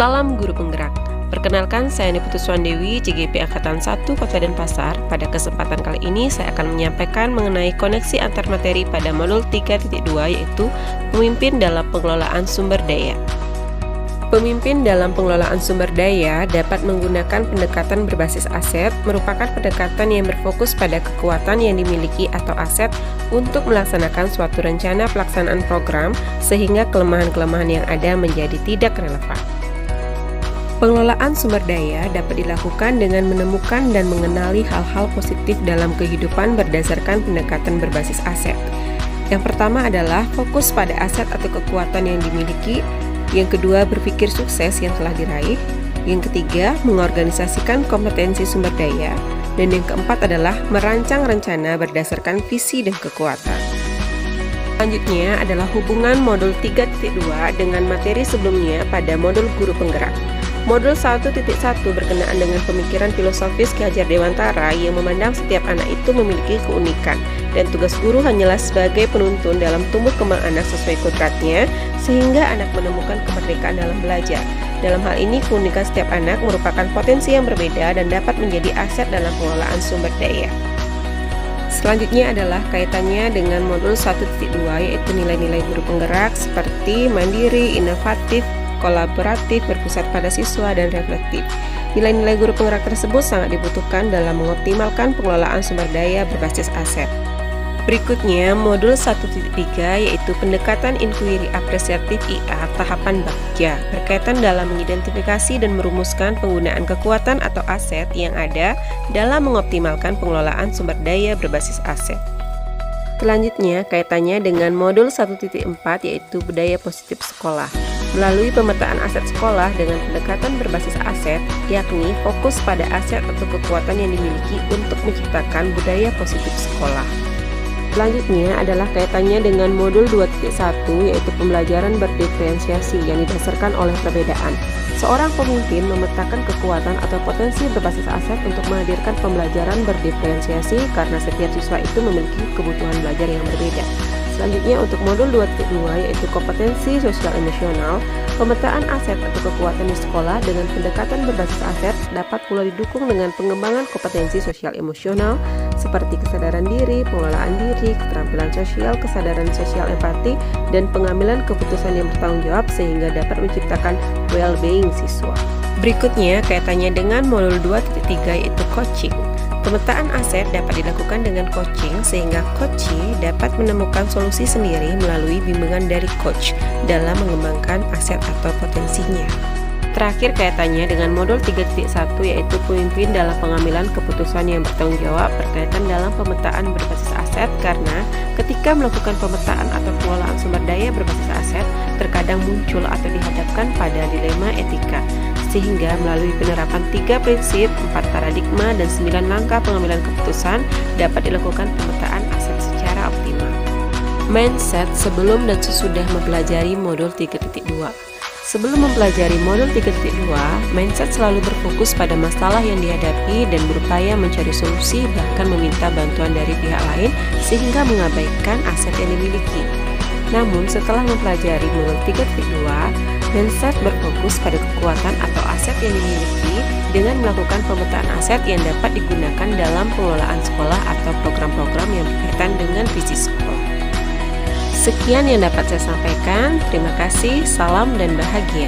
Salam Guru Penggerak. Perkenalkan, saya Niputu Swandewi, CGP Angkatan 1 Kota Denpasar. Pada kesempatan kali ini saya akan menyampaikan mengenai koneksi antar materi pada modul 3.2, yaitu Pemimpin dalam Pengelolaan Sumber Daya. Pemimpin dalam pengelolaan sumber daya dapat menggunakan pendekatan berbasis aset, merupakan pendekatan yang berfokus pada kekuatan yang dimiliki atau aset untuk melaksanakan suatu rencana pelaksanaan program, sehingga kelemahan-kelemahan yang ada menjadi tidak relevan. Pengelolaan sumber daya dapat dilakukan dengan menemukan dan mengenali hal-hal positif dalam kehidupan berdasarkan pendekatan berbasis aset. Yang pertama adalah fokus pada aset atau kekuatan yang dimiliki. Yang kedua, berpikir sukses yang telah diraih. Yang ketiga, mengorganisasikan kompetensi sumber daya. Dan yang keempat adalah merancang rencana berdasarkan visi dan kekuatan. Selanjutnya adalah hubungan modul 3.2 dengan materi sebelumnya pada modul Guru Penggerak. Modul 1.1 berkenaan dengan pemikiran filosofis Ki Hajar Dewantara yang memandang setiap anak itu memiliki keunikan, dan tugas guru hanyalah sebagai penuntun dalam tumbuh kembang anak sesuai kodratnya, sehingga anak menemukan kemerdekaan dalam belajar. Dalam hal ini, keunikan setiap anak merupakan potensi yang berbeda dan dapat menjadi aset dalam pengelolaan sumber daya. Selanjutnya adalah kaitannya dengan modul 1.2, yaitu nilai-nilai guru penggerak seperti mandiri, inovatif, kolaboratif, berpusat pada siswa, dan reflektif. Nilai-nilai guru penggerak tersebut sangat dibutuhkan dalam mengoptimalkan pengelolaan sumber daya berbasis aset. Berikutnya, modul 1.3, yaitu pendekatan inquiry apresiatif IA tahapan bagja, berkaitan dalam mengidentifikasi dan merumuskan penggunaan kekuatan atau aset yang ada dalam mengoptimalkan pengelolaan sumber daya berbasis aset. Selanjutnya, kaitannya dengan modul 1.4, yaitu budaya positif sekolah. Melalui pemetaan aset sekolah dengan pendekatan berbasis aset, yakni fokus pada aset atau kekuatan yang dimiliki untuk menciptakan budaya positif sekolah. Selanjutnya adalah kaitannya dengan modul 2.1, yaitu pembelajaran berdiferensiasi yang didasarkan oleh perbedaan. Seorang pemimpin memetakan kekuatan atau potensi berbasis aset untuk menghadirkan pembelajaran berdiferensiasi karena setiap siswa itu memiliki kebutuhan belajar yang berbeda. Selanjutnya untuk modul 2.2, yaitu kompetensi sosial emosional, pemetaan aset atau kekuatan di sekolah dengan pendekatan berbasis aset dapat pula didukung dengan pengembangan kompetensi sosial emosional seperti kesadaran diri, pengelolaan diri, keterampilan sosial, kesadaran sosial empati, dan pengambilan keputusan yang bertanggung jawab sehingga dapat menciptakan well-being siswa. Berikutnya kaitannya dengan modul 2.3, yaitu coaching. Pemetaan aset dapat dilakukan dengan coaching sehingga coachee dapat menemukan solusi sendiri melalui bimbingan dari coach dalam mengembangkan aset atau potensinya. Terakhir kaitannya dengan modul 3.1, yaitu pemimpin dalam pengambilan keputusan yang bertanggung jawab, berkaitan dalam pemetaan berbasis aset karena ketika melakukan pemetaan atau pengelolaan sumber daya berbasis aset terkadang muncul atau dihadapkan pada dilema etika. Sehingga melalui penerapan 3 prinsip, 4 paradigma, dan 9 langkah pengambilan keputusan dapat dilakukan pemetaan aset secara optimal. Mindset sebelum dan sesudah mempelajari modul 3.2. Sebelum mempelajari modul 3.2, mindset selalu berfokus pada masalah yang dihadapi dan berupaya mencari solusi, bahkan meminta bantuan dari pihak lain sehingga mengabaikan aset yang dimiliki. Namun setelah mempelajari modul 3.2, mindset berfokus pada kekuatan atau aset yang dimiliki dengan melakukan pemetaan aset yang dapat digunakan dalam pengelolaan sekolah atau program-program yang berkaitan dengan visi sekolah. Sekian yang dapat saya sampaikan. Terima kasih, salam dan bahagia.